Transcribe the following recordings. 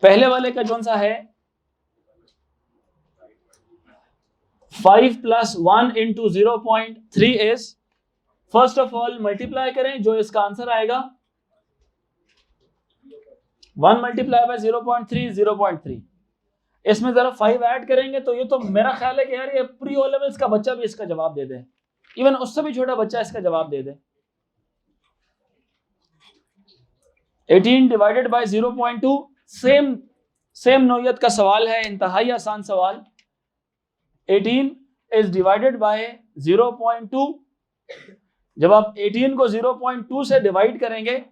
पहले वाले का कौन सा है 5 + 1 × 0.3 is, first of all multiply करें, जो इसका आंसर आएगा 1 × 0.3 0.3, इसमें जरा 5 ऐड करेंगे तो ये तो मेरा ख्याल है कि यार ये प्री ओ लेवल्स का बच्चा भी इसका जवाब दे दे, इवन उससे भी छोटा बच्चा इसका जवाब दे दे। 18 डिवाइडेड बाय 0.2, सेम नौयत का सवाल है, इंतहाई आसान सवाल। 18 इज डिवाइडेड बाय 0.2, जब आप 18 को 0.2 से डिवाइड करेंगे,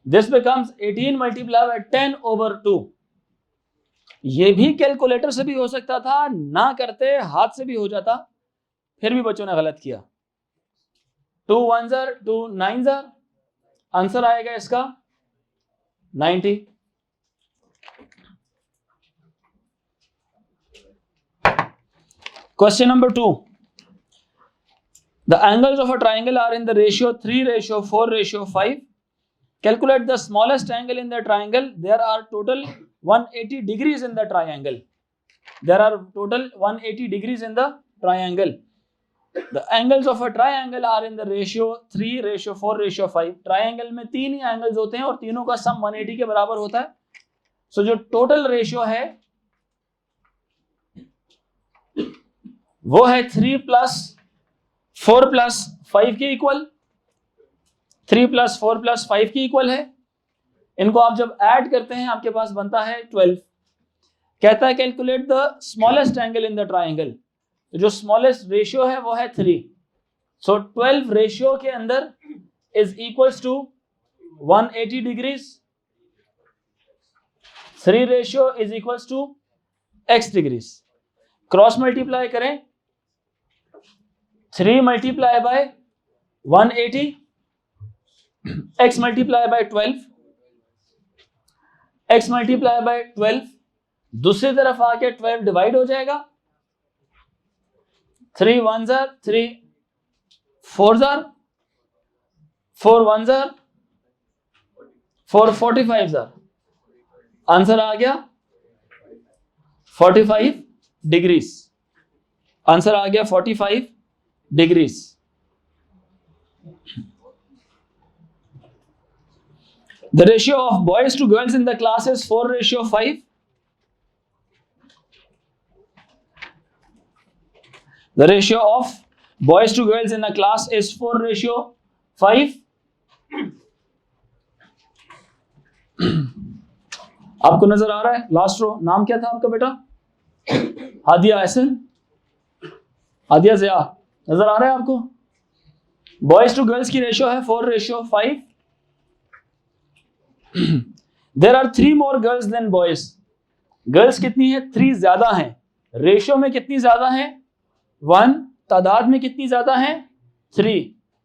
दिस बिकम्स 18 मल्टीप्लाई बाय 10/2। ये भी कैलकुलेटर से भी हो सकता था, ना करते हाथ से भी हो जाता, फिर भी बच्चों ने गलत किया। 2 1s are 2 9s are, answer आएगा इसका 90। Question number 2, the angles of a triangle are in the ratio 3:4:5. Calculate the smallest angle in the triangle. There are total 180 degrees in the triangle. There are total 180 degrees in the triangle. The angles of a triangle are in the ratio 3:4:5. Triangle में 3 ही angles होते हैं और तीनों का सम 180 के बराबर होता है। सो जो टोटल रेशियो है वो है 3 + 4 + 5 के इक्वल, 3 + 4 + 5 के इक्वल है। इनको आप जब ऐड करते हैं आपके पास बनता है 12। कहता है calculate the smallest angle in the triangle, जो स्मॉलेस्ट रेशियो है वो है 3। सो 12 रेशियो के अंदर is equals to 180 degrees, 3 ratio is equals to x degrees. Cross multiply करें, 3 multiply by 180, x multiply by 12, x multiply by 12, दूसरी तरफ आके 12 डिवाइड हो जाएगा, 3 1s are 3, 4s are 4 1s are 4 45s are, answer आ गया 45 degrees. Answer आ गया 45 degrees. The ratio of boys to girls in the class is 4:5. The ratio of boys to girls in a class is 4:5. आपको नजर आ रहा है last row? नाम क्या था आपका बेटा? हादिया एहसन, हादिया ज़िया, नजर आ रहा है आपको? बॉयज टू गर्ल्स की रेशियो है 4:5। There are 3 more girls than boys. Girls कितनी है? 3 ज्यादा हैं। रेशियो में कितनी ज्यादा है? 1। तादाद में कितनी ज्यादा है? 3।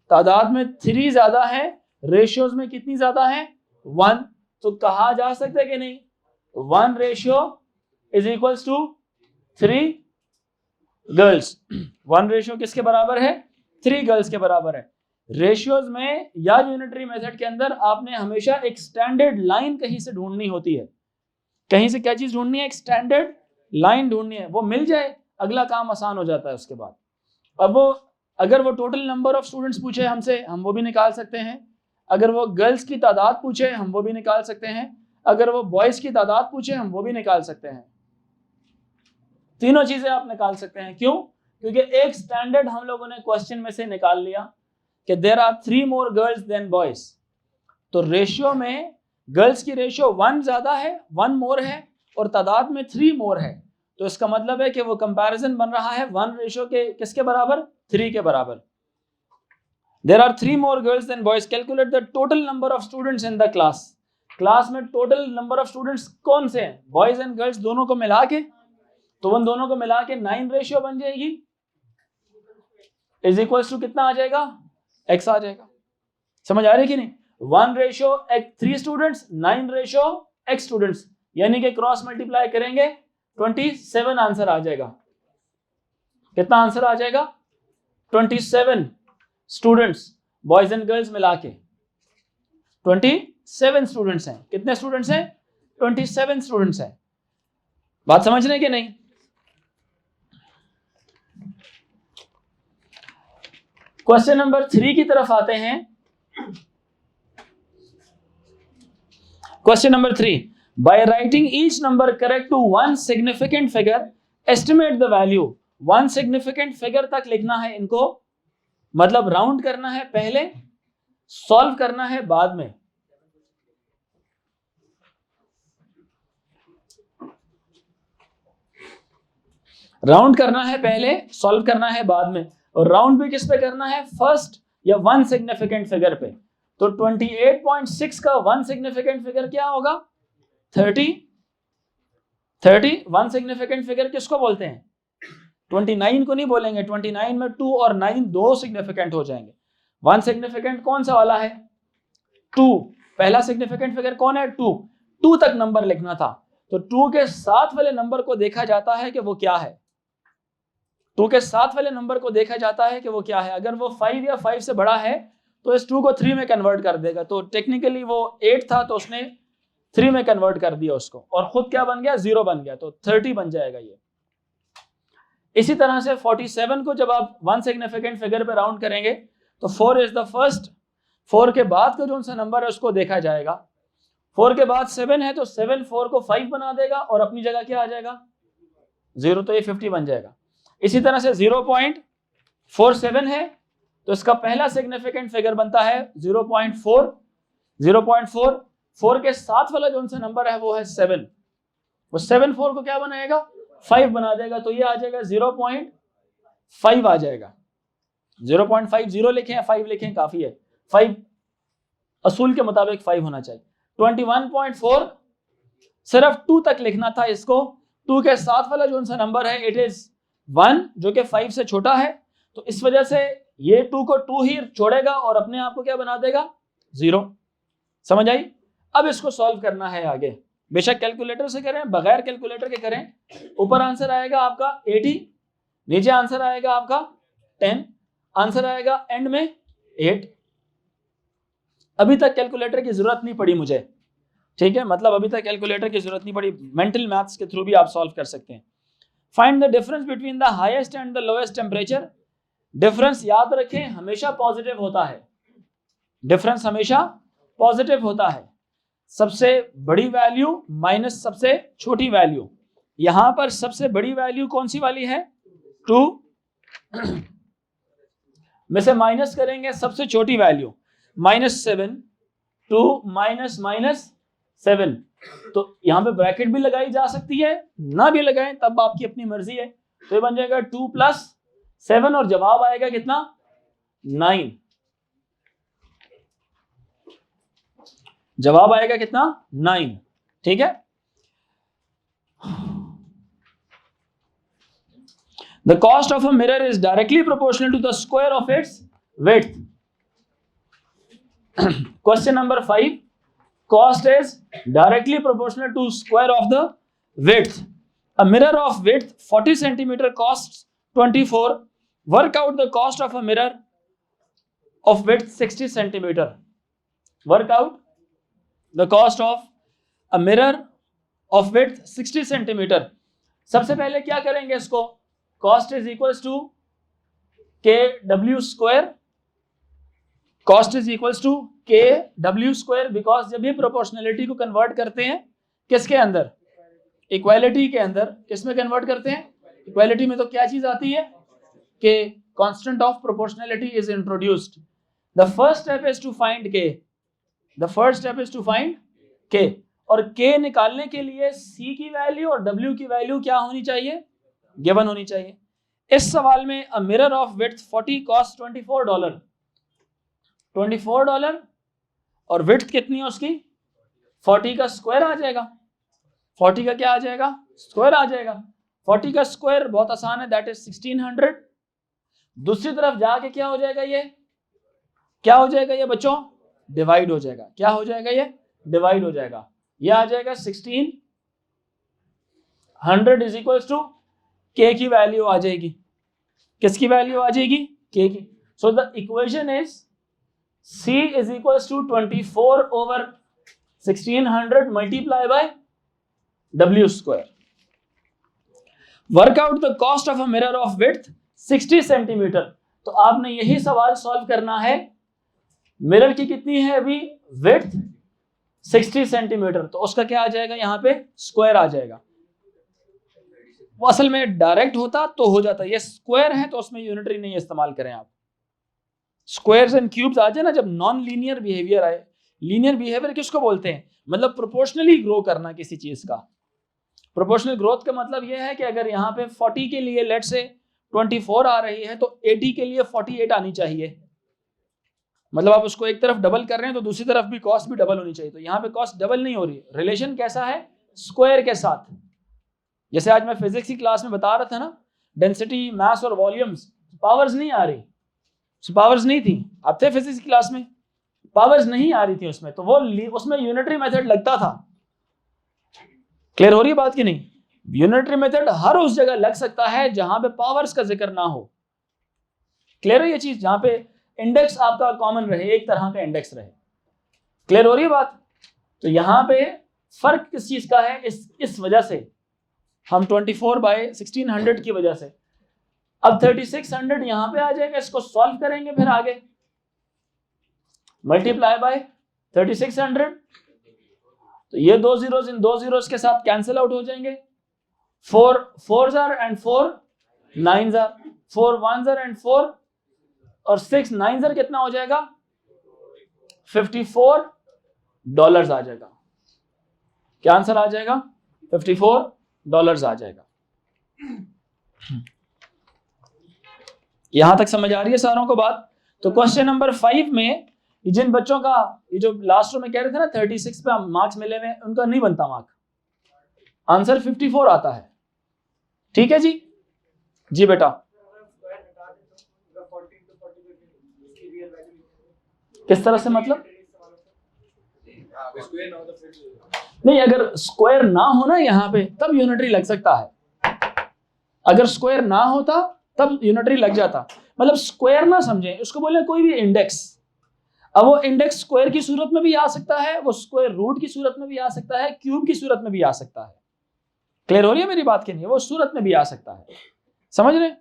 तादाद में 3 ज्यादा है, रेशियोज में कितनी ज्यादा है? 1। तो कहा जा सकता है कि नहीं 1 ratio is equals to 3 girls. 1 ratio किसके बराबर है? 3 गर्ल्स के बराबर है। रेशियोज में या यूनिटरी मेथड के अंदर आपने हमेशा एक स्टैंडर्ड लाइन कहीं से ढूंढनी होती है। कहीं से क्या चीज ढूंढनी है? एक स्टैंडर्ड लाइन ढूंढनी है। वो मिल जाए अगला काम आसान हो जाता है उसके बाद। अब वो अगर वो टोटल नंबर ऑफ स्टूडेंट्स पूछे हमसे, हम वो भी निकाल सकते हैं। अगर वो गर्ल्स की तादाद पूछे हम वो भी निकाल सकते हैं। अगर वो बॉयज की तादाद पूछे हम वो भी निकाल सकते हैं। तीनों चीजें आप निकाल सकते हैं। क्यों? क्योंकि एक स्टैंडर्ड हम लोगों ने क्वेश्चन में से निकाल लिया कि there are 3 more girls than boys. तो रेशियो में गर्ल्स की रेशियो 1 ज्यादा है, 1 मोर है, और तादाद में 3 मोर है। तो इसका मतलब है कि वो कंपैरिजन बन रहा है 1 रेशियो के किसके बराबर? 3 के बराबर। There are 3 more girls than boys. Calculate the total number of students in the class. Class में टोटल नंबर ऑफ स्टूडेंट्स कौन से हैं? बॉयज एंड गर्ल्स दोनों को मिला के। तो उन दोनों को मिला के 9 रेशियो बन जाएगी, इज इक्वल्स टू कितना आ जाएगा? x आ जाएगा। समझ आ रही है कि नहीं? 1 ratio 3 students, 9 ratio x students, यानी कि क्रॉस मल्टीप्लाई करेंगे 27 आंसर आ जाएगा। कितना आंसर आ जाएगा? 27 स्टूडेंट्स बॉयज एंड गर्ल्स मिला के 27 27 स्टूडेंट्स हैं। कितने स्टूडेंट्स हैं? 27 स्टूडेंट्स हैं। बात समझ रहे हैं कि नहीं? क्वेश्चन नंबर 3 की तरफ आते हैं। Question number 3, by writing each number correct to one significant figure estimate the value. One significant figure तक लिखना है इनको, मतलब राउंड करना है पहले, सॉल्व करना है बाद में। राउंड करना है पहले, सॉल्व करना है बाद में। और राउंड भी किस पे करना है? फर्स्ट या वन सिग्निफिकेंट फिगर पे। तो 28.6 का वन सिग्निफिकेंट फिगर क्या होगा? 30 वन सिग्निफिकेंट फिगर किसको बोलते हैं? 29 को नहीं बोलेंगे। 29 में 2 और 9 दो सिग्निफिकेंट हो जाएंगे। वन सिग्निफिकेंट कौन सा वाला है? 2। पहला सिग्निफिकेंट फिगर कौन है? 2 तक नंबर लिखना था। तो 2 के साथ वाले नंबर को देखा जाता है कि वो क्या है। 2 के साथ वाले नंबर को देखा जाता है कि वो क्या है। अगर वो 5 या 5 से बड़ा है तो इस 2 को 3 में कन्वर्ट कर देगा। तो टेक्निकली वो 8 था तो उसने 3 में कन्वर्ट कर दिया उसको, और खुद क्या बन गया? 0 बन गया। तो 30 बन जाएगा ये। इसी तरह से 47 को जब आप वन सिग्निफिकेंट फिगर पे राउंड करेंगे तो 4 इज द फर्स्ट। 4 के बाद का जो सा नंबर है उसको देखा जाएगा। 4 के बाद 7 है तो 7 4 को 5 बना देगा और अपनी जगह क्या आ जाएगा? 0। तो ये 50 बन जाएगा। इसी तरह से 0.47 है तो इसका पहला सिग्निफिकेंट फिगर बनता है 0.4। 0.4 4 के साथ वाला जो सा नंबर है वो है 7। वो 7 4 को क्या बनाएगा? 5 बना देगा। तो ये आ जाएगा 0.5 आ जाएगा। 0.5 0 लिखें या 5 लिखें काफी है। 5 असूल के मुताबिक 5 होना चाहिए। 21.4 सिर्फ 2 तक लिखना था इसको। 2 के साथ वाला जो सा नंबर है इट इज 1 जो कि 5 से छोटा है। तो इस वजह से ये 2 को 2 ही छोड़ेगा और अपने आप को क्या बना देगा? 0। समझ आई? अब इसको सॉल्व करना है आगे। बेशक कैलकुलेटर से करें, बगैर कैलकुलेटर के करें। ऊपर आंसर आएगा आपका 80, नीचे आंसर आएगा आपका 10, आंसर आएगा एंड में 8। अभी तक कैलकुलेटर की जरूरत नहीं पड़ी मुझे, ठीक है? मतलब अभी तक कैलकुलेटर की जरूरत नहीं पड़ी। मेंटल मैथ्स के थ्रू भी आप सॉल्व कर सकते हैं। Find the difference between the highest and the lowest temperature. Difference याद रखें हमेशा पॉजिटिव होता है। डिफरेंस हमेशा पॉजिटिव होता है। सबसे बड़ी वैल्यू माइनस सबसे छोटी वैल्यू। यहां पर सबसे बड़ी वैल्यू कौन सी वाली है? 2 में से माइनस करेंगे सबसे छोटी वैल्यू -7। 2 माइनस -7। तो यहां पे ब्रैकेट भी लगाई जा सकती है, ना भी लगाएं तब आपकी अपनी मर्जी है। तो ये बन जाएगा 2 + 7 और जवाब आएगा कितना? 9। जवाब आएगा कितना? 9। ठीक है। The cost of a mirror is directly proportional to the square of its width. Question number 5. Cost is directly proportional to square of the width. A mirror of width 40 centimeter costs 24. Work out the cost of a mirror of width 60 centimeter. Work out the cost of a mirror of width 60 centimeter. सबसे पहले क्या करेंगे इसको? Cost is equals to KW square. Cost is equals to KW square because जब भी proportionality को convert करते हैं किसके अंदर? इक्वालिटी के अंदर। किस में कन्वर्ट करते हैं? इक्वालिटी में। तो क्या चीज आती है? कि constant of proportionality is introduced. The first step is to find K. The first step is to find K। और K निकालने के लिए C की वैल्यू और W की वैल्यू क्या होनी चाहिए? गिवन होनी चाहिए। इस सवाल में अ मिरर ऑफ विड्थ 40 कॉस्ट $24। $24 और विड्थ कितनी है उसकी? 40 का स्क्वायर आ जाएगा। 40 का क्या आ जाएगा? स्क्वायर आ जाएगा। 40 का स्क्वायर बहुत आसान है, दैट इज 1600। दूसरी तरफ जाके क्या हो जाएगा? ये क्या हो जाएगा ये बच्चों? डिवाइड हो जाएगा। क्या हो जाएगा? ये डिवाइड हो जाएगा। ये आ जाएगा 1600 इज इक्वल टू K की वैल्यू आ जाएगी। किसकी वैल्यू आ जाएगी? K की। So the equation is C is equal to 24/40 1600 multiply by W square. Work out the cost of a mirror of width 60 centimetre. तो आपने यही सवाल सॉल्व करना है, मिरर की कितनी है अभी विड्थ 60 सेंटीमीटर, तो उसका क्या आ जाएगा यहाँ पे स्क्वायर आ जाएगा। वो असल में डायरेक्ट होता तो हो जाता, ये स्क्वायर है तो उसमें यूनिटरी नहीं इस्तेमाल करें आप। स्क्वायर्स एंड क्यूब्स आ जाए ना जब नॉन लीनियर बिहेवियर आए। लीनियर बिहेवियर किसको बोलते हैं, मतलब प्रोपोर्शनली ग्रो करना किसी चीज का। प्रोपोर्शनल ग्रोथ का मतलब यह है कि अगर यहाँ पे 40 के लिए लेट से 24 आ रही है तो 80 के लिए 48 आनी चाहिए। मतलब आप उसको एक तरफ डबल कर रहे हैं तो दूसरी तरफ भी कॉस्ट भी डबल होनी चाहिए। तो यहाँ पे कॉस्ट डबल नहीं हो रही, रिलेशन कैसा है स्क्वायर के साथ। जैसे आज मैं फिजिक्स की क्लास में बता रहा था ना, डेंसिटी मास और वॉल्यूम्स, पावर्स नहीं आ रही, पावर्स नहीं थी, आप थे फिजिक्स की क्लास में, पावर्स नहीं आ रही थी उसमें, तो वो उसमें यूनिटरी मेथड लगता था। क्लियर हो रही है बात कि नहीं? यूनिटरी मेथड हर उस जगह लग सकता है जहां पे पावर्स का जिक्र ना हो। क्लियर है ये चीज, जहां पे इंडेक्स आपका कॉमन रहे, एक तरह का इंडेक्स रहे। क्लियर हो रही है बात? तो यहां पे फर्क किस चीज का है, इस वजह से हम 24/1600 की वजह से। अब 3600 यहां पे आ जाएगा, इसको सॉल्व करेंगे फिर आगे, मल्टीप्लाई बाय 3600, तो ये 2 जीरोस इन 2 जीरोस के साथ कैंसिल आउट हो जाएंगे। 4 4s are and 4 9s are, 4 1s are and 4 और 6 9s are कितना हो जाएगा $54 आ जाएगा। क्या आंसर आ जाएगा? $54 आ जाएगा। यहां तक समझ आ रही है सारों को बात? तो क्वेश्चन नंबर 5 में जिन बच्चों का ये जो लास्ट रो में कह रहे थे ना 36 पे मार्क्स मिले हुए, उनका नहीं बनता मार्क, आंसर 54 आता है। ठीक है जी? जी बेटा, किस तरह से मतलब? नहीं, अगर स्क्वायर ना हो ना यहाँ पे तब यूनिटरी लग सकता है, अगर स्क्वायर ना होता तब यूनिटरी लग जाता। मतलब स्क्वायर ना समझें, उसको बोले कोई भी इंडेक्स। अब वो इंडेक्स स्क्वायर की सूरत में भी आ सकता है, वो स्क्वायर रूट की सूरत में भी आ सकता है, क्यूब की सूरत में भी आ सकता है। क्लियर हो रही है मेरी बात की नहीं? वो सूरत में भी आ सकता है, समझ रहे?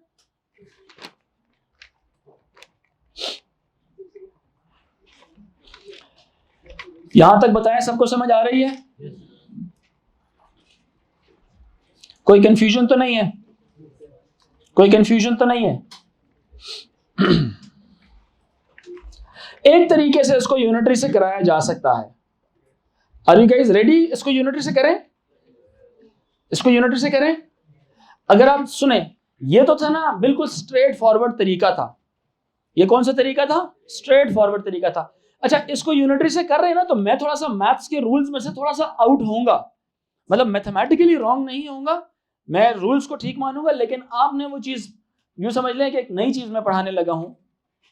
यहां तक बताएं, सबको समझ आ रही है? कोई कंफ्यूजन तो नहीं है? कोई कंफ्यूजन तो नहीं है? एक तरीके से इसको यूनिटरी से कराया जा सकता है। Are you guys ready? इसको यूनिटरी से करें, इसको यूनिटरी से करें। अगर आप सुने, ये तो था ना बिल्कुल स्ट्रेट फॉरवर्ड तरीका था। ये कौन सा तरीका था? स्ट्रेट फॉरवर्ड तरीका था। अच्छा, इसको यूनिटरी से कर रहे हैं ना, तो मैं थोड़ा सा मैथ्स के रूल्स में से थोड़ा सा आउट होऊंगा, मतलब मैथमेटिकली रॉन्ग नहीं होऊंगा, मैं रूल्स को ठीक मानूंगा, लेकिन आपने वो चीज यूं समझ लें कि एक नई चीज मैं पढ़ाने लगा हूं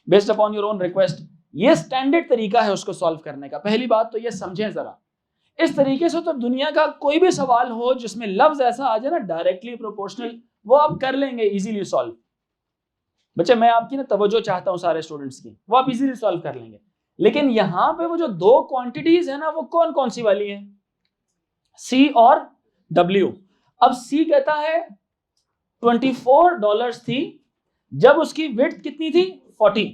based upon your own request. ये स्टैंडर्ड तरीका है उसको सॉल्व करने का। पहली बात तो ये समझें जरा, इस तरीके से तो दुनिया का कोई भी सवाल हो जिसमें लफ्ज ऐसा आ जाए ना डायरेक्टली प्रोपोर्शनल, वो आप कर लेंगे इजीली सॉल्व। बच्चे मैं आपकी ना तवज्जो चाहता हूं सारे स्टूडेंट्स की, वो आप इजीली सॉल्व कर लेंगे। लेकिन यहां पे वो जो दो क्वांटिटीज है ना, वो कौन कौन सी वाली है? सी और डब्ल्यू। अब सी कहता है $24 थी जब उसकी विड्थ कितनी थी 40।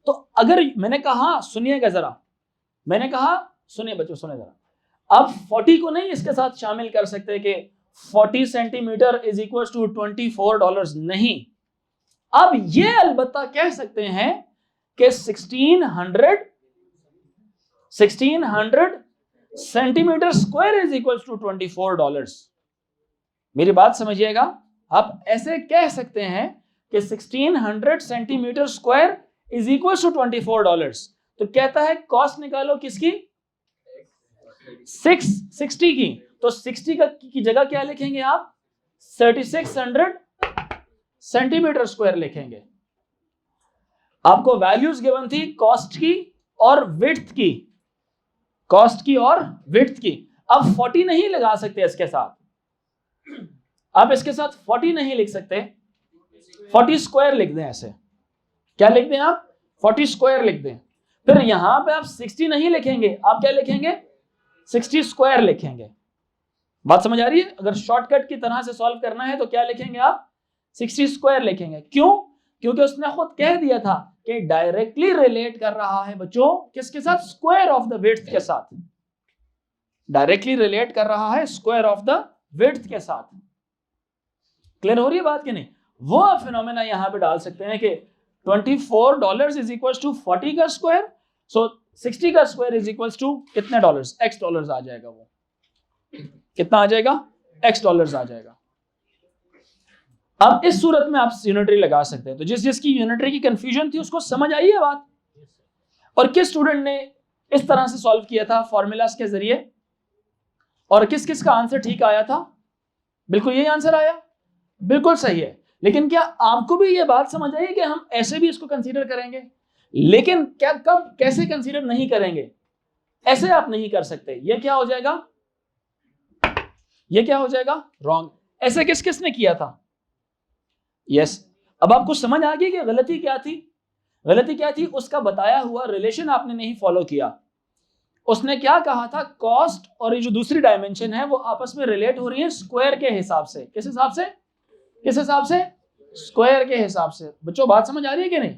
तो अगर मैंने कहा, सुनिएगा जरा, मैंने कहा सुनिए बच्चों, सुनिए जरा, अब 40 को नहीं इसके साथ शामिल कर सकते कि 40 सेंटीमीटर इज इक्वल टू $24, नहीं। अब ये अलबत्ता कह सकते हैं कि 1600 centimetre square is equal to $24। मेरी बात समझिएगा, आप ऐसे कह सकते हैं कि 1600 centimetre square is equal to $24। तो कहता है कॉस्ट निकालो किसकी? 660 की। तो 60 की जगह क्या लिखेंगे आप? 3600 सेंटीमीटर स्क्वायर लिखेंगे। आपको वैल्यूज गिवन थी कॉस्ट की और विड्थ की, कॉस्ट की और विड्थ की। अब 40 नहीं लगा सकते इसके साथ, आप इसके साथ 40 नहीं लिख सकते, 40 स्क्वायर लिख दें। ऐसे क्या लिख दें आप? 40 स्क्वायर लिख दें। फिर यहां पे आप 60 नहीं लिखेंगे, आप क्या लिखेंगे? 60 स्क्वायर लिखेंगे। बात समझ आ रही है? अगर शॉर्टकट की तरह से सॉल्व करना है तो क्या लिखेंगे आप? 60 स्क्वायर लिखेंगे। क्यों? क्योंकि उसने खुद कह दिया था कि डायरेक्टली रिलेट कर रहा है बच्चों किसके साथ? स्क्वायर ऑफ द विड्थ के साथ। डायरेक्टली रिलेट कर रहा है स्क्वायर ऑफ द विड्थ के साथ। क्लियर हो रही है बात कि नहीं? वो आप फिनोमेना यहां पे डाल सकते हैं कि $24 इज इक्वल टू 40 का स्क्वायर, सो 60 का स्क्वायर इज इक्वल टू कितने डॉलर्स? X डॉलर्स आ जाएगा। वो कितना आ जाएगा? X डॉलर्स आ जाएगा। अब इस सूरत में आप यूनिटरी लगा सकते हैं। तो जिसकी यूनिटरी की कंफ्यूजन थी उसको समझ आई है बात? और किस स्टूडेंट ने इस तरह से सॉल्व किया था फॉर्मूलास के जरिए, और किस किस का आंसर ठीक आया था? बिल्कुल यही आंसर आया, बिल्कुल सही है। लेकिन क्या आपको भी ये बात समझ आई कि हम ऐसे भी इसको कंसीडर करेंगे, लेकिन क्या कब कैसे कंसीडर नहीं करेंगे? ऐसे आप नहीं कर सकते। ये क्या हो जाएगा? ये क्या हो जाएगा? रॉन्ग। ऐसे किस किस ने किया था? यस। अब आपको समझ आ गई कि गलती क्या थी? गलती क्या थी? उसका बताया हुआ रिलेशन आपने नहीं फॉलो किया। उसने क्या कहा था? कॉस्ट और ये जो दूसरी डायमेंशन है वो आपस में रिलेट हो रही है स्क्वायर के हिसाब से। किस हिसाब से? किस हिसाब से? स्क्वायर के हिसाब से। बच्चों बात समझ आ रही है कि नहीं?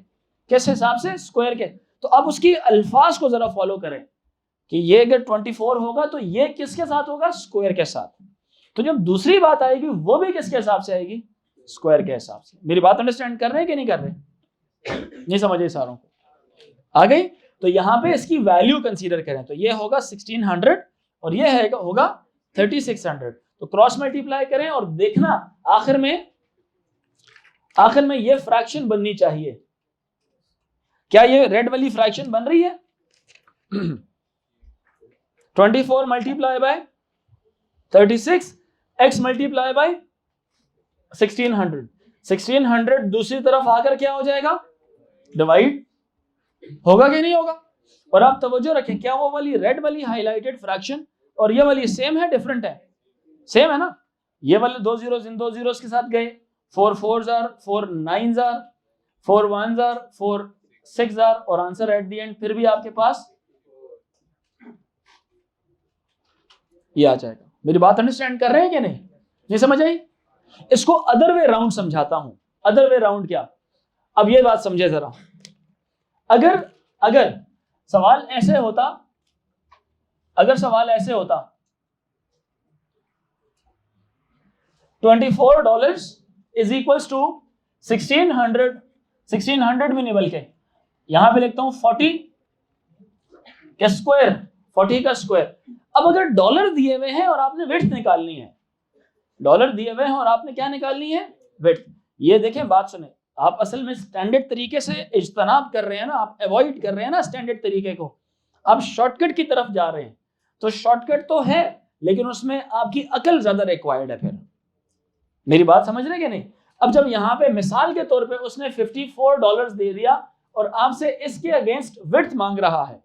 किस हिसाब से? स्क्वायर के। तो अब उसकी अल्फाज को जरा फॉलो करें कि ये अगर 24 होगा तो ये किसके साथ होगा? स्क्वायर के साथ। तो जब दूसरी बात आएगी वो भी किसके हिसाब से आएगी? स्क्वायर के हिसाब से। मेरी बात अंडरस्टैंड कर रहे हैं कि नहीं कर रहे? नहीं समझे सारों को? आ गई? तो यहां पे इसकी वैल्यू कंसीडर करें तो ये होगा 1600 और ये है होगा 3600। तो क्रॉस मल्टीप्लाई करें और देखना आखिर में ये फ्रैक्शन बननी चाहिए। क्या ये रेड वाली फ्रैक्शन बन रही है? 24 multiply by 36 x multiply bye 1600 दूसरी तरफ आकर क्या हो जाएगा? डिवाइड होगा कि नहीं होगा? और आप तवज्जो रखें, क्या वो वाली रेड वाली हाईलाइटेड फ्रैक्शन और ये वाली सेम है? डिफरेंट है? सेम है ना? ये वाले 2 जीरोस इन 2 जीरोस के साथ गए, 4 4s are 4 9s are 4 1s are 4 6s are और आंसर एट द एंड फिर भी आपके पास ये आ जाएगा। मेरी बात अंडरस्टैंड कर रहे हैं कि नहीं? नहीं समझ आई? इसको अदर वे राउंड समझाता हूं। अदर वे राउंड क्या? अब ये बात समझे जरा। अगर सवाल ऐसे होता, $24 इज इक्वल टू 1600 भी नहीं बल्कि यहां पे लिखता हूं 40 का स्क्वायर, 40 का स्क्वायर। अब अगर डॉलर दिए हुए हैं और आपने विड्थ निकालनी है, डॉलर दिए हुए हैं और आपने क्या निकालनी है? विड्थ। ये देखें, बात सुने, आप असल में स्टैंडर्ड तरीके से इज्तनाब कर रहे हैं ना, आप अवॉइड कर रहे हैं ना स्टैंडर्ड तरीके को, आप शॉर्टकट की तरफ जा रहे हैं। तो शॉर्टकट तो है लेकिन उसमें आपकी अकल ज्यादा रिक्वायर्ड है। फिर मेरी बात समझ रहे कि नहीं? अब जब यहाँ पे मिसाल के तौर पे उसने $54 दे दिया और आपसे इसके अगेंस्ट विड्थ मांग रहा है,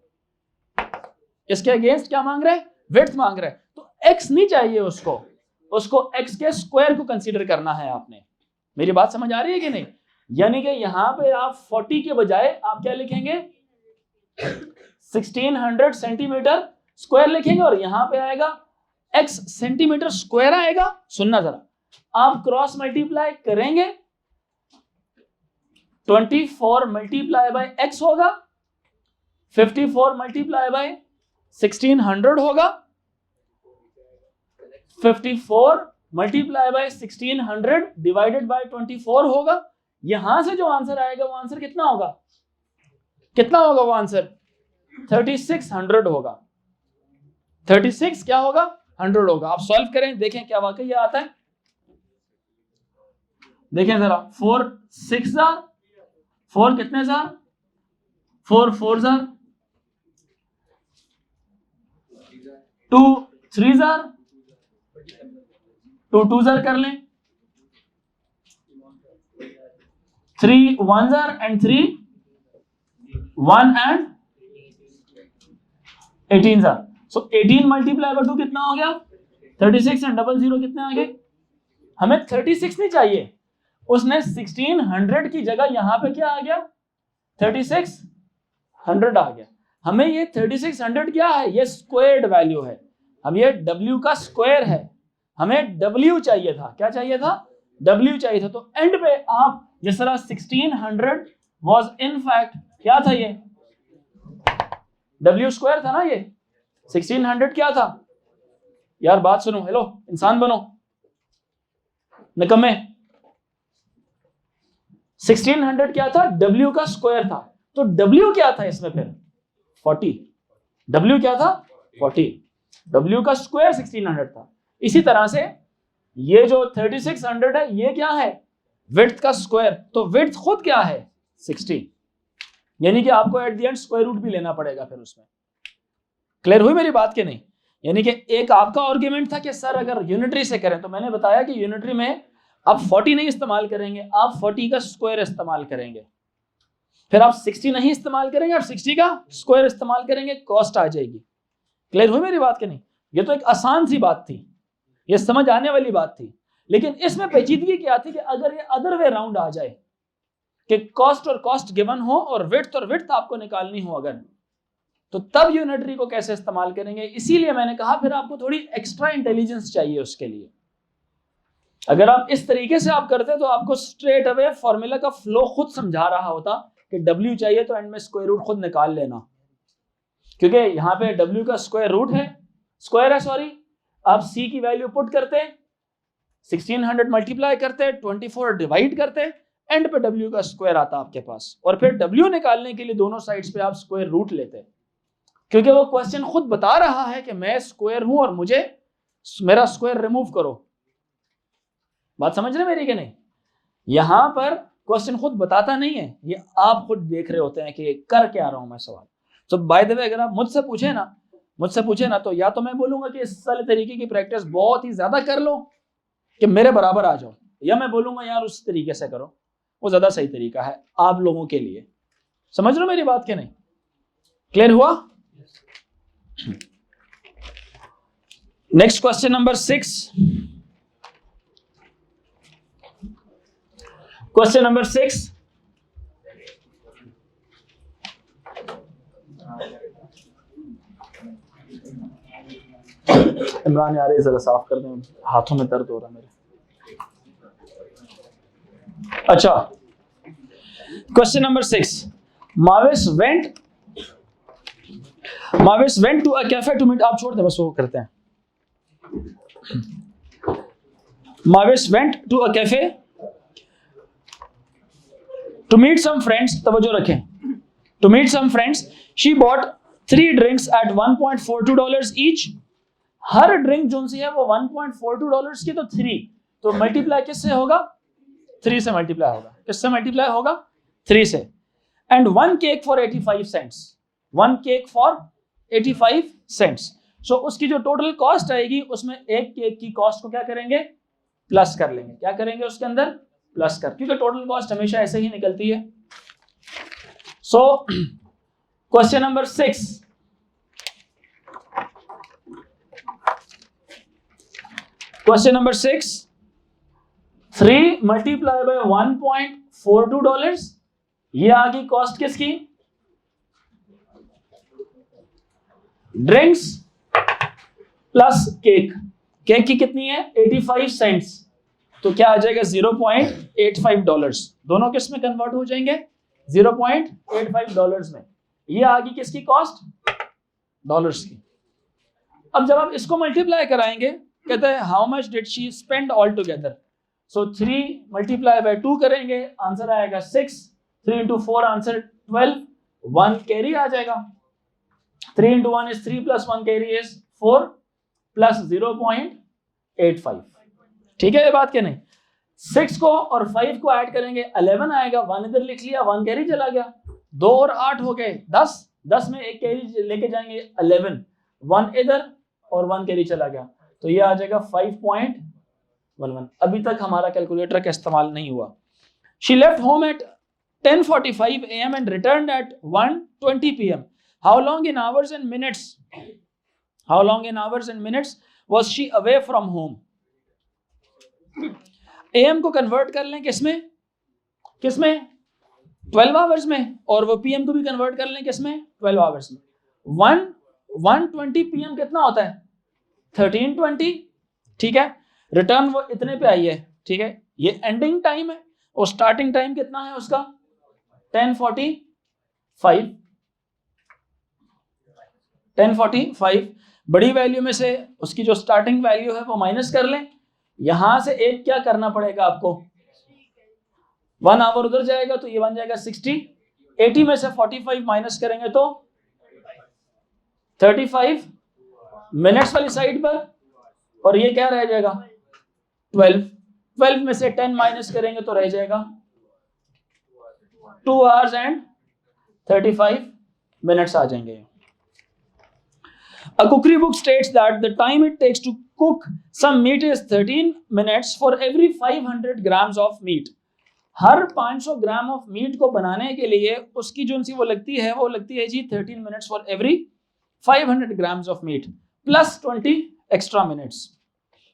इसके अगेंस्ट क्या मांग रहे हैं? विड्थ मांग रहे हैं। तो x नहीं चाहिए उसको x के स्क्वायर को कंसीडर करना है आपने। मेरी बात समझ आ रही है कि नहीं? यानी कि यहां पे आप 40 के बजाय आप क्या लिखेंगे? 1600 सेंटीमीटर स्क्वायर लिखेंगे और यहां पे आएगा x सेंटीमीटर स्क्वायर आएगा। सुनना जरा, आप क्रॉस मल्टीप्लाई करेंगे, 24 मल्टीप्लाई बाय x होगा, 54 मल्टीप्लाई बाय 1600 होगा, 54 मल्टीप्लाई बाय 1600 डिवाइडेड बाय 24 होगा। यहां से जो आंसर आएगा वो आंसर कितना होगा? कितना होगा वो आंसर? 3600 होगा। 36 क्या होगा? 100 होगा। आप सॉल्व करें, देखें क्या वाकई ये आता है। देखें जरा, 4 6 जार, 4 कितने जार? 4 4 जार, 2 3 जार, 2 2 जार कर लें, 3 1 jar and 3 1 and 18 jar. So 18 multiply by 2 कितना हो गया? 36 एंड 00 कितने आ गए? हमें 36 नहीं चाहिए, उसने 1600 की जगह यहां पे क्या आ गया? 3600 आ गया। हमें ये 3600 क्या है? ये स्क्वायर्ड वैल्यू है। अब ये W का स्क्वायर है, हमें W चाहिए था, क्या चाहिए था? W चाहिए था। तो एंड पे आप जिस तरह 1600 was in fact क्या था, ये W स्क्वायर था ना, ये 1600 क्या था यार? बात सुनो, हेलो इंसान बनो, निकम्मे। 1600 क्या था? W का स्क्वायर था। तो W क्या था इसमें फिर? 40। W क्या था? 40। W का स्क्वायर 1600 था। इसी तरह से ये जो 3600 है, ये क्या है? विड्थ का स्क्वायर। तो विड्थ खुद क्या है? 60। यानी कि आपको at the end square root भी लेना पड़ेगा फिर उसमें। क्लियर हुई मेरी बात के नहीं? यानी कि एक आपका आर्ग्यूमेंट था कि सर अगर यूनिटरी से करें, तो मैंने बताया कि यूनिटरी में आप 40 नहीं इस्तेमाल करेंगे, आप 40 का स्क्वायर इस्तेमाल करेंगे। फिर आप 60 नहीं इस्तेमाल करेंगे, आप 60 का स्क्वायर इस्तेमाल करेंगे, कॉस्ट आ जाएगी। क्लियर हुई मेरी बात के नहीं? ये तो एक आसान सी बात थी, ये समझ आने वाली बात थी। लेकिन इसमें पेचीदगी क्या थी कि अगर ये अदर वे राउंड आ जाए कि कॉस्ट और कॉस्ट गिवन हो और विड्थ और विड्थ आपको निकालनी हो अगर, तो तब यूनिटरी को कैसे इस्तेमाल करेंगे? इसीलिए मैंने कहा फिर आपको थोड़ी एक्स्ट्रा इंटेलिजेंस चाहिए उसके लिए। अगर आप इस तरीके से आप करते तो आपको स्ट्रेट अवे फॉर्मूला का फ्लो खुद समझा रहा होता कि W चाहिए तो एंड में स्क्वायर रूट खुद निकाल लेना, क्योंकि यहाँ पे W का स्क्वायर रूट है, स्क्वायर है सॉरी। आप C की वैल्यू पुट करते, 1600 मल्टीप्लाई करते, 24 डिवाइड करते, एंड पे W का स्क्वायर आता आपके पास, और फिर W निकालने के लिए दोनों साइड्स पे आप स्क्वायर रूट लेते, क्योंकि वो क्वेश्चन खुद बता रहा है कि मैं स्क्वायर हूं और मुझे मेरा स्क्वायर रिमूव करो। बात समझ रहे मेरी कि नहीं? यहां पर क्वेश्चन खुद बताता नहीं है, ये आप खुद देख रहे होते हैं कि कर क्या रहा हूं मैं सवाल। तो बाय द वे अगर आप मुझसे पूछे ना तो या तो मैं बोलूंगा कि इस सारे तरीके की प्रैक्टिस बहुत ही ज्यादा कर लो कि मेरे बराबर आ जाओ, या मैं बोलूंगा यार उस तरीके से करो, वो ज्यादा सही तरीका है आप लोगों के लिए। समझ रहे हो मेरी बात के नहीं? क्लियर हुआ? Next question number 6। Question number 6, Imran यार जरा साफ कर दें, हाथों में दर्द हो रहा है मेरे। अच्छा, question number 6, Mavis went to a cafe to meet, आप छोड़ दे बस वो करते हैं। Mavis went to a cafe to meet some friends, तवज्जो रखें, to meet some friends, she bought 3 drinks at $1.42 each। Her drink जो सी है वो $1.42 की, तो 3 तो मल्टीप्लाई किससे होगा? 3 से मल्टीप्लाई होगा। किससे मल्टीप्लाई होगा? 3 से। And 1 cake for 85 cents, 1 cake for 85 cents. So उसकी जो टोटल कॉस्ट आएगी उसमें एक केक की कॉस्ट को क्या करेंगे? प्लस कर लेंगे। क्या करेंगे उसके अंदर? प्लस कर, क्योंकि टोटल कॉस्ट हमेशा ऐसे ही निकलती है। So question number 6, question number 6, 3 multiply bye $1.42, ये आ गई कॉस्ट किसकी? Drinks plus cake. केक की कितनी है? 85 सेंट्स, तो क्या आ जाएगा? $0.85। दोनों किस में कन्वर्ट हो जाएंगे? $0.85 में। ये आ गई किसकी कॉस्ट? डॉलर्स की। अब जब आप इसको मल्टीप्लाई कराएंगे, कहते हैं how much did she spend all together. So 3 multiply bye 2 करेंगे, आंसर आएगा 6। 3 into 4 आंसर 12, 1 कैरी आ जाएगा। 3 into 1 is 3 plus 1 carry is 4 plus 0.85। ठीक है ये बात क्या नहीं? 6 को और 5 को ऐड करेंगे 11 आएगा, 1 इधर लिख लिया, 1 कैरी चला गया, 2 और 8 हो गए 10, 10 में एक कैरी लेके जाएंगे 11, 1 इधर और 1 कैरी चला गया, तो ये आ जाएगा 5.11। अभी तक हमारा कैलकुलेटर का इस्तेमाल नहीं हुआ। She left home at 10:45 AM and returned at 1:20 PM. How long in hours and minutes? How long in hours and minutes was she away from home? AM को कन्वर्ट कर लें किसमें? 12 आवर्स में, और वो PM को भी कन्वर्ट कर लें किसमें? 12 आवर्स में। 1:20 PM कितना होता है? 1320, ठीक है। रिटर्न वो इतने पे आई है, ठीक है। ये एंडिंग टाइम है और स्टार्टिंग टाइम कितना है उसका 1045। बड़ी वैल्यू में से उसकी जो स्टार्टिंग वैल्यू है वो माइनस कर लें। यहां से एक क्या करना पड़ेगा आपको, 1 आवर उधर जाएगा तो ये बन जाएगा 60। 80 में से 45 माइनस करेंगे तो 35 मिनट्स वाली साइड पर, और ये क्या रह जाएगा 12 में से 10 माइनस करेंगे तो रह जाएगा 2 hours and 35 minutes आ जाएंगे। A cookery book states that the time it takes to cook some meat is 13 minutes for every 500 grams of meat. Her 500 gram of meat को बनाने के लिए उसकी जो सी वो लगती है जी 13 minutes for every 500 grams of meat plus 20 extra minutes.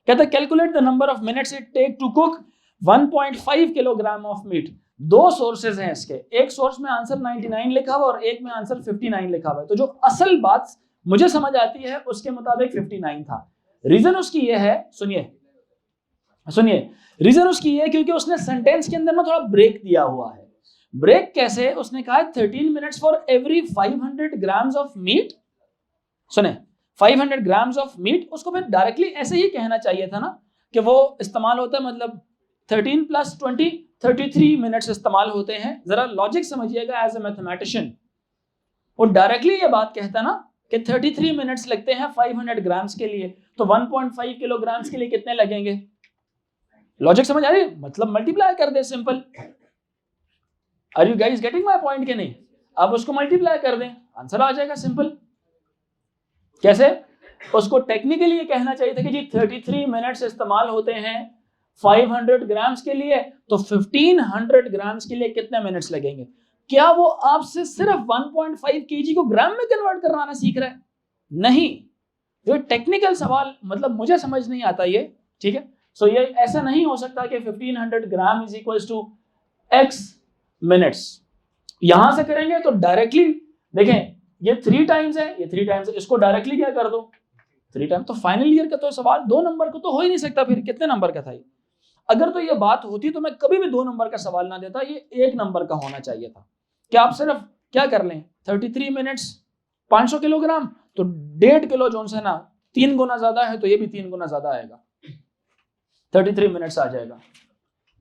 कहता है calculate the number of minutes it take to cook 1.5 kilogram of meat. दो सोर्सेज हैं इसके, एक सोर्स में आंसर 99 लिखा हुआ और एक में आंसर 59 लिखा हुआ है। तो जो असल बात मुझे समझ आती है उसके मुताबिक 59 था। रीजन उसकी ये है, सुनिए रीजन उसकी ये है क्योंकि उसने सेंटेंस के अंदर ना थोड़ा ब्रेक दिया हुआ है। ब्रेक कैसे, उसने कहा 13 minutes for every 500 grams of meet. सुने 500 ग्राम्स ऑफ मीट, उसको फिर डायरेक्टली ऐसे ही कहना चाहिए था ना कि वो इस्तेमाल होता है, मतलब 13 प्लस 20 33 मिनट्स इस्तेमाल होते हैं। जरा लॉजिक समझिएगा एज ए मैथमेटिशियन। वो डायरेक्टली ये बात कहता ना कि 33 मिनट्स लगते हैं 500 ग्राम्स के लिए, तो 1.5 किलोग्राम्स के लिए कितने लगेंगे। लॉजिक समझ आ रही है, मतलब मल्टीप्लाई कर दे, simple. Are you guys getting my point के नहीं? आप उसको मल्टीप्लाई कर दें, आंसर आ जाएगा, सिंपल। कैसे? उसको टेक्निकली ये कहना चाहिए था कि जी 33 मिनट्स इस्तेमाल होते हैं 500 ग्राम्स के लिए, तो 1500 ग्राम्स के लिए कितने मिनट्स लगेंगे। क्या वो आपसे सिर्फ 1.5 केजी को ग्राम में कन्वर्ट करना सीख रहा है? नहीं, ये टेक्निकल सवाल, मतलब मुझे समझ नहीं आता ये, ठीक है। सो ये ऐसा नहीं हो सकता कि 1500 gram is equals to x minutes. यहां से करेंगे तो डायरेक्टली देखें, ये 3 टाइम्स है, ये 3 टाइम्स है, इसको डायरेक्टली क्या कर दो 3 टाइम्स। तो फाइनल ईयर का तो सवाल 2 नंबर का तो हो ही नहीं सकता, फिर कितने नंबर का था ये। अगर तो ये बात होती तो मैं कभी भी 2 नंबर का सवाल ना देता, ये 1 नंबर का होना चाहिए था। कि आप सिर्फ क्या कर लें 33 मिनट्स 500 किलोग्राम, तो 1.5 किलो जोन से ना 3 गुना ज्यादा है, तो ये भी 3 गुना ज्यादा आएगा, 33 मिनट्स आ जाएगा,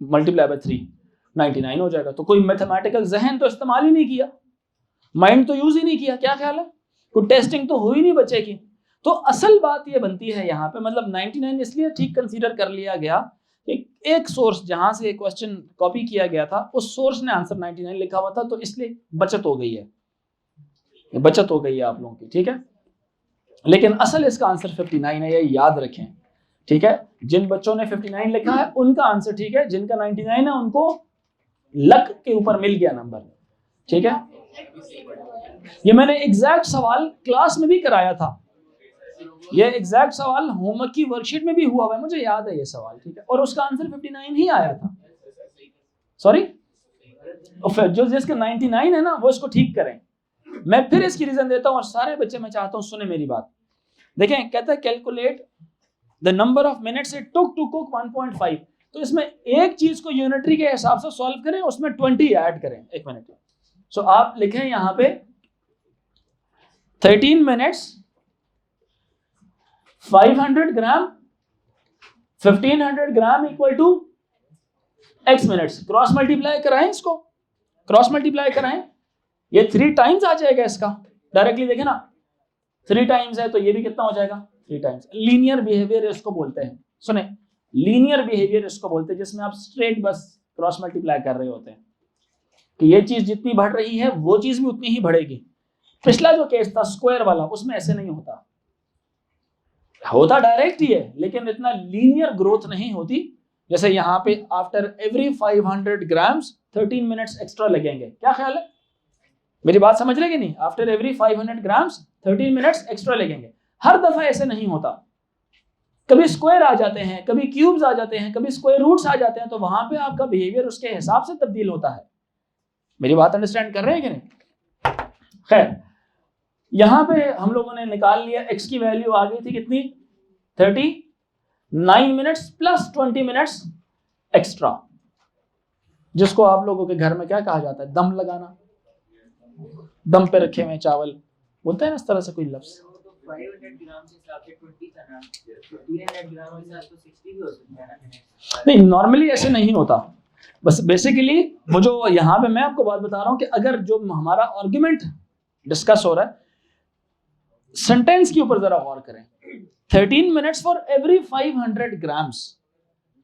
मल्टीप्लाई बाय 3 99 हो जाएगा। तो कोई मैथमेटिकल जहन तो इस्तेमाल ही नहीं किया, माइंड तो यूज ही नहीं किया। क्या ख्याल है, कोई टेस्टिंग तो हुई नहीं बच्चे की। तो असल बात ये बनती है यहाँ पे, मतलब 99 इसलिए ठीक कंसीडर कर लिया गया कि एक सोर्स जहां से क्वेश्चन कॉपी किया गया था उस सोर्स ने आंसर 99 लिखा हुआ था, तो इसलिए बचत हो गई है, बचत हो गई है आप लोगों की, ठीक है। लेकिन असल इसका आंसर 59 है, ये याद रखें, ठीक है। जिन बच्चों ने 59 लिखा है उनका आंसर ठीक है, जिनका 99 है उनको लक के ऊपर मिल गया नंबर, ठीक है। ये मैंने एग्जैक्ट सवाल क्लास में भी कराया था, ये एग्जैक्ट सवाल होमवर्क की वर्कशीट में भी हुआ हुआ है, मुझे याद है ये सवाल, ठीक है। और उसका आंसर 59 ही आया था, सॉरी। और फिर जो जिसका 99 है ना वो इसको ठीक करें। मैं फिर इसकी रीजन देता हूं और सारे बच्चे मैं चाहता हूं सुने मेरी बात। देखें, कहता है calculate the number of minutes it took to cook 1.5। तो इसमें एक चीज को यूनिटरी के हिसाब से सॉल्व करें, उसमें 20 ऐड करें। एक मिनट, सो आप लिखें यहां पे 13 minutes 500 gram 1500 gram equal to x minutes. Cross multiply कराएं, इसको क्रॉस मल्टीप्लाई कराएं, ये 3 टाइम्स आ जाएगा इसका। डायरेक्टली देखें ना 3 टाइम्स है तो ये भी कितना हो जाएगा 3 टाइम्स। लीनियर बिहेवियर इसको बोलते हैं, सुने, लीनियर बिहेवियर इसको बोलते हैं, जिसमें आप स्ट्रेट बस क्रॉस मल्टीप्लाई कर रहे होते हैं कि ये चीज जितनी बढ़ रही है वो चीज भी उतनी ही बढ़ेगी। पिछला जो केस था स्क्वायर वाला, उसमें ऐसे नहीं होता, होता डायरेक्ट ही है, लेकिन इतना लीनियर ग्रोथ नहीं होती। जैसे यहाँ पे after every 500 grams 13 minutes extra लगेंगे। क्या ख्याल है, मेरी बात समझ रहे कि नहीं? After every 500 grams 13 minutes extra लगेंगे। हर दफा ऐसे नहीं होता, कभी स्क्वायर आ जाते हैं, कभी क्यूब्स आ जाते हैं, कभी स्क्वायर रूट्स आ जाते हैं, तो वहां पे आपका बिहेवियर उसके हिसाब से तब्दील होता है। मेरी बात अंडरस्टैंड कर रहे हैं कि नहीं? खैर, यहां पे हम लोगों ने निकाल लिया, x की वैल्यू आ गई थी कितनी 39 मिनट्स प्लस 20 मिनट्स एक्स्ट्रा, जिसको आप लोगों के घर में क्या कहा जाता है, दम लगाना, दम पे रखे हुए चावल बोलते हैं ना, इस तरह से कोई लफ्ज। 500 ग्राम के हिसाब से 20 था ना, 300 ग्राम के साथ तो 60 भी हो सकता है ना। नहीं, नॉर्मली ऐसे नहीं होता। बस बेसिकली वो जो यहाँ पे मैं आपको बात बता रहा हूँ कि अगर जो हमारा आर्गुमेंट डिस्कस हो रहा है, सेंटेंस के ऊपर जरा गौर करें। 13 minutes for every 500 grams,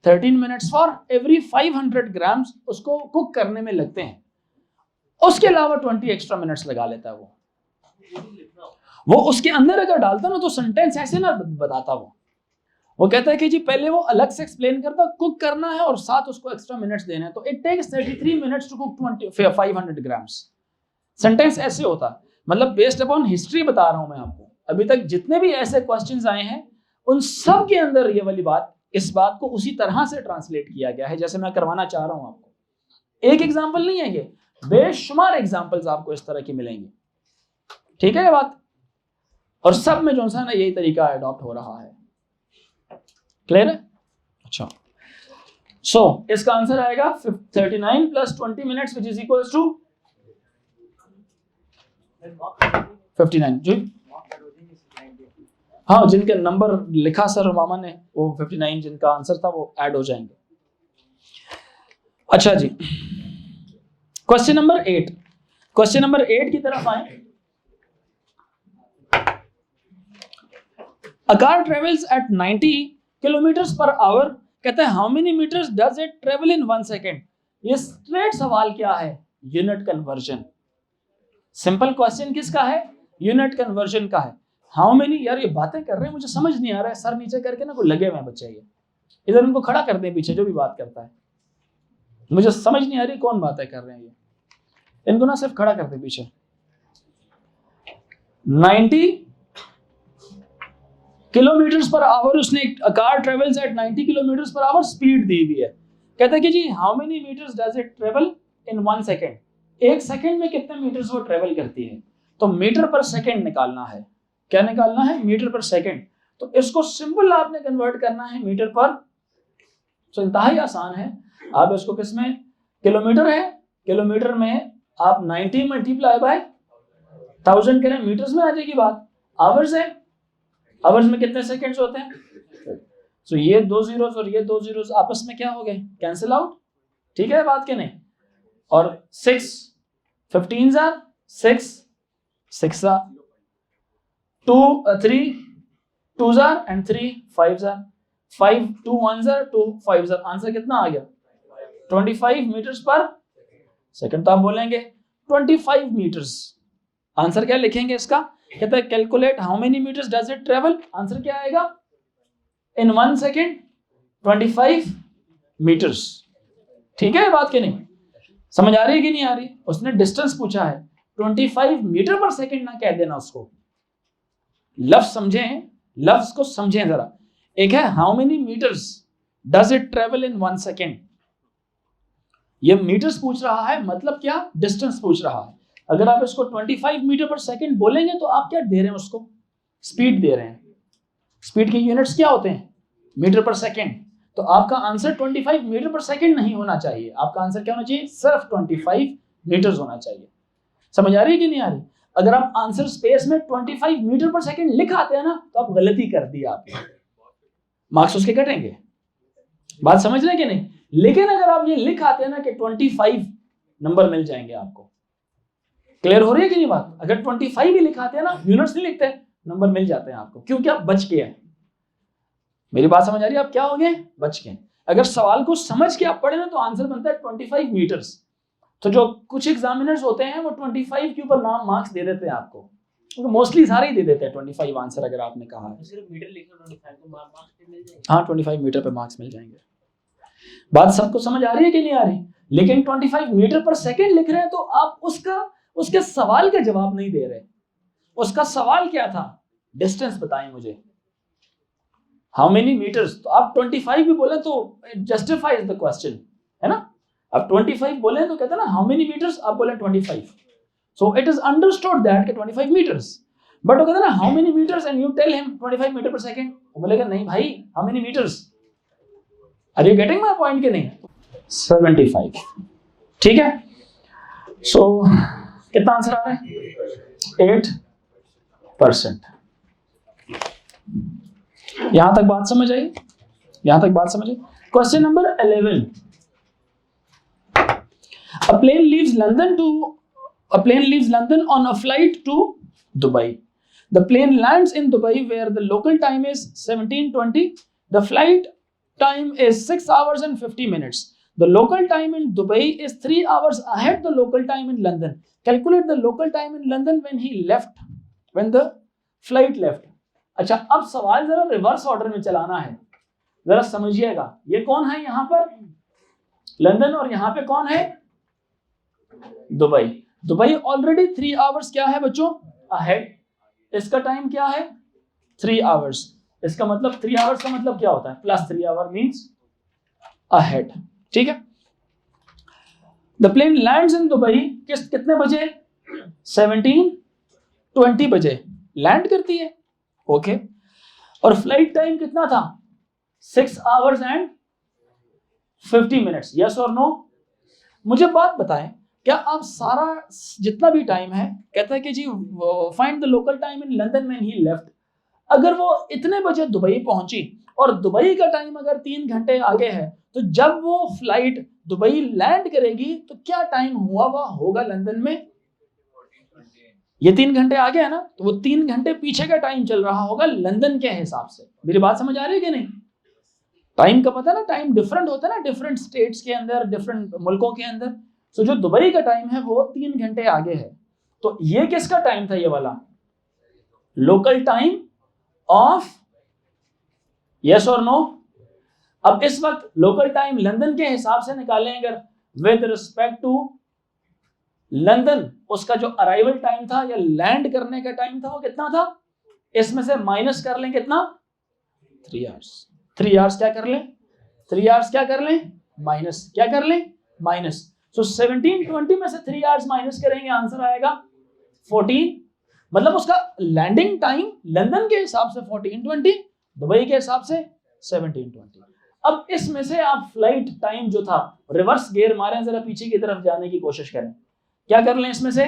13 minutes for every 500 grams उसको कुक करने में लगते हैं, उसके अलावा 20 एक्स्ट्रा मिनट्स लगा लेता है वो उसके अंदर अगर डालता ना तो सेंटेंस ऐसे ना बताता। वो कहता है कि जी पहले वो अलग से एक्सप्लेन करता, कुक करना है और साथ उसको एक्स्ट्रा मिनट्स देने हैं, तो it takes 33 minutes to cook 500 grams. Sentence ऐसे होता, मतलब बेस्ड अपॉन हिस्ट्री बता रहा हूं मैं आपको, अभी तक जितने भी ऐसे क्वेश्चंस आए हैं उन सब के अंदर ये वाली बात, इस बात को उसी तरह से ट्रांसलेट किया गया है जैसे मैं करवाना चाह रहा हूं आपको। एक एग्जाम्पल नहीं है ये, बेशुमार एग्जाम्पल्स आपको इस तरह की मिलेंगी। ठीक है ये बात, और सब में जो सा ना यही तरीका अडॉप्ट हो रहा है। क्लियर है? अच्छा, सो इसका आंसर आएगा 39 plus 20 minutes which is equals to 59 जी। हाँ, जिनके नंबर लिखा सर मामा ने वो 59 जिनका आंसर था वो ऐड हो जाएंगे। अच्छा जी, क्वेश्चन नंबर 8, क्वेश्चन नंबर 8 की तरफ आए। A car travels at 90 kilometres per hour, कहते हैं how many metres does it travel in 1 second. ये स्ट्रेट सवाल क्या है, यूनिट कन्वर्जन। सिंपल क्वेश्चन किसका है, यूनिट कन्वर्जन का है। हाउ मेनी, यार ये बातें कर रहे हैं मुझे समझ नहीं आ रहा है, सर नीचे करके ना कोई लगे हुए हैं बच्चे, ये इधर उनको खड़ा कर दें पीछे जो भी बात करता है, मुझे समझ नहीं आ रही कौन बातें कर रहे हैं ये, इनको ना सिर्फ खड़ा कर दे पीछे। 90 किलोमीटर्स पर आवर, उसने car travels at 90 kilometres per hour speed दी हुई है। कहता है कि जी how many metres does it travel in 1 second, एक सेकेंड में कितने मीटर्स वो ट्रेवल करती है। तो मीटर पर सेकेंड निकालना है, क्या निकालना है, मीटर पर सेकेंड। तो इसको सिंपल आपने कन्वर्ट करना है मीटर पर, तो इंतहाई आसान है। आप इसको किसमें, किलोमीटर है, किलोमीटर में आप 90 मल्टीप्लाई बाय 1000 करें, मीटर्स में आ जाएगी बात। आवर्स है, आवर्स में कितने सेकंड्स होते हैं, तो ये 2 जीरोस और ये 2 जीरोस आपस में क्या हो गए, कैंसिल आउट। ठीक है बात के नहीं, और 6 15 jar 6 6 jar 2 3 2 jar and 3 5 jar 5 2 1 jar 2 5 jar, answer कितना आ गया 25 मीटर्स पर सेकंड। तो आप बोलेंगे 25 मीटर्स, आंसर क्या लिखेंगे इसका, कहता है calculate how many metres does it travel, answer क्या आएगा इन 1 सेकेंड 25 मीटर्स। ठीक है बात के नहीं, समझ आ रही है कि नहीं आ रही। उसने डिस्टेंस पूछा है, 25 मीटर पर सेकेंड ना कह देना उसको, लफ्ज समझें, लफ्ज को समझें जरा। एक है how many metres does it travel in 1 second, ये मीटर्स पूछ रहा है, मतलब क्या, डिस्टेंस पूछ रहा है। अगर आप इसको 25 मीटर पर सेकंड बोलेंगे तो आप क्या दे रहे हैं उसको, स्पीड दे रहे हैं। स्पीड के यूनिट्स क्या होते हैं, मीटर पर सेकंड। तो आपका आंसर 25 मीटर पर सेकंड नहीं होना चाहिए, आपका आंसर क्या होना चाहिए, सिर्फ 25 मीटर्स होना चाहिए। समझ आ रही है कि नहीं आ रही। अगर आप आंसर स्पेस में 25 मीटर पर सेकंड लिख आते हैं ना तो आप गलती कर दी आपने, मार्क्स उसके कटेंगे। बात समझ रहे कि नहीं। लेकिन अगर आप ये लिख आते हैं ना कि 25 नंबर मिल जाएंगे आपको। क्लियर हो रही है कि नहीं बात। अगर 25 भी लिखाते हैं ना, यूनिट्स नहीं लिखते, नंबर मिल जाते हैं आपको, क्योंकि आप बच गए हैं। मेरी बात समझ आ रही है, आप क्या हो गए, बच गए। अगर सवाल को समझ के आप पढ़े ना तो आंसर बनता है 25 मीटर्स। तो जो कुछ एग्जामिनर्स होते हैं वो 25 के ऊपर नाम मार्क्स दे देते हैं आपको, क्योंकि मोस्टली सारे ही दे देते हैं 25 आंसर। अगर आपने कहा है सिर्फ मीटर लिखो 25 तो मार्क्स मिल जाएंगे। हाँ 25 मीटर पे मार्क्स मिल जाएंगे। बात सबको समझ आ रही है कि नहीं आ रही। लेकिन 25 मीटर पर सेकंड लिख रहे हैं तो आप उसके सवाल का जवाब नहीं दे रहे। उसका सवाल क्या था, डिस्टेंस बताएं मुझे, हाउ मेनी मीटर्स। तो आप 25 भी बोले तो जस्टिफाइज द क्वेश्चन, है ना। आप 25 बोले तो कहते हैं ना हाउ मेनी मीटर्स, आप बोले 25, so it is understood that कि 25 मीटर्स। बट वो कहता है ना how many metres and you tell him 25 metre per second, वो बोलेगा नहीं भाई how many metres, are you getting my point कि नहीं? 75, ठीक है। सो कितना आंसर आ रहा है? 8%। यहां तक बात समझ आई? यहां तक बात समझ आई? Question number 11, a plane leaves London on a flight to Dubai. The plane lands in Dubai where the local time is 17:20. The flight time is 6 hours and 50 minutes. The local time in Dubai is 3 hours ahead the local time in London. Calculate the local time in London when the flight left. अच्छा, अब सवाल जरा reverse order में चलाना है, जरा समझिएगा। ये कौन है यहाँ पर? लंदन, और यहाँ पे कौन है? दुबई। दुबई ऑलरेडी 3 आवर्स क्या है बच्चों? अहेड। इसका टाइम क्या है? 3 आवर्स। इसका मतलब 3 आवर्स का मतलब क्या होता है? प्लस 3 आवर मींस अहेड, ठीक है। The plane lands in Dubai कितने बजे? 17:20 बजे लैंड करती है, ओके। और फ्लाइट टाइम कितना था? 6 आवर्स एंड 50 मिनट्स। यस और नो? मुझे बात बताएं, क्या आप सारा जितना भी टाइम है, कहता है कि जी find the local time in London when he left, अगर वो इतने बजे दुबई पहुंची और दुबई का टाइम अगर 3 घंटे आगे है, तो जब वो फ्लाइट दुबई लैंड करेगी तो क्या टाइम हुआ हुआ होगा लंदन में? ये 3 घंटे आगे है ना, तो वो 3 घंटे पीछे का टाइम चल रहा होगा लंदन के हिसाब से। मेरी बात समझ आ रही है कि नहीं? टाइम का पता है ना, टाइम डिफरेंट होता है ना डिफरेंट स्टेट्स के अंदर, डिफरेंट मुल्कों के अंदर। तो जो दुबई का टाइम है वो 3 घंटे आगे है। तो ये किसका टाइम था? ये वाला लोकल टाइम ऑफ, यस और नो? अब इस वक्त लोकल टाइम लंदन के हिसाब से निकालें अगर, विद रिस्पेक्ट टू लंदन, उसका जो अराइवल टाइम था या लैंड करने का टाइम था वो कितना था? इसमें से माइनस कर लें कितना? 3 आवर्स। 3 आवर्स क्या कर लें? 3 आवर्स क्या कर लें? माइनस। क्या कर लें? माइनस। सो 17:20 में से 3 आवर्स माइनस करेंगे, आंसर आएगा 14। मतलब उसका लैंडिंग टाइम लंदन के हिसाब से 14:20, दुबई के हिसाब से 17:20। अब इसमें से आप फ्लाइट टाइम जो था रिवर्स गियर मारें, जरा पीछे की तरफ जाने की कोशिश करें। क्या कर लें इसमें से?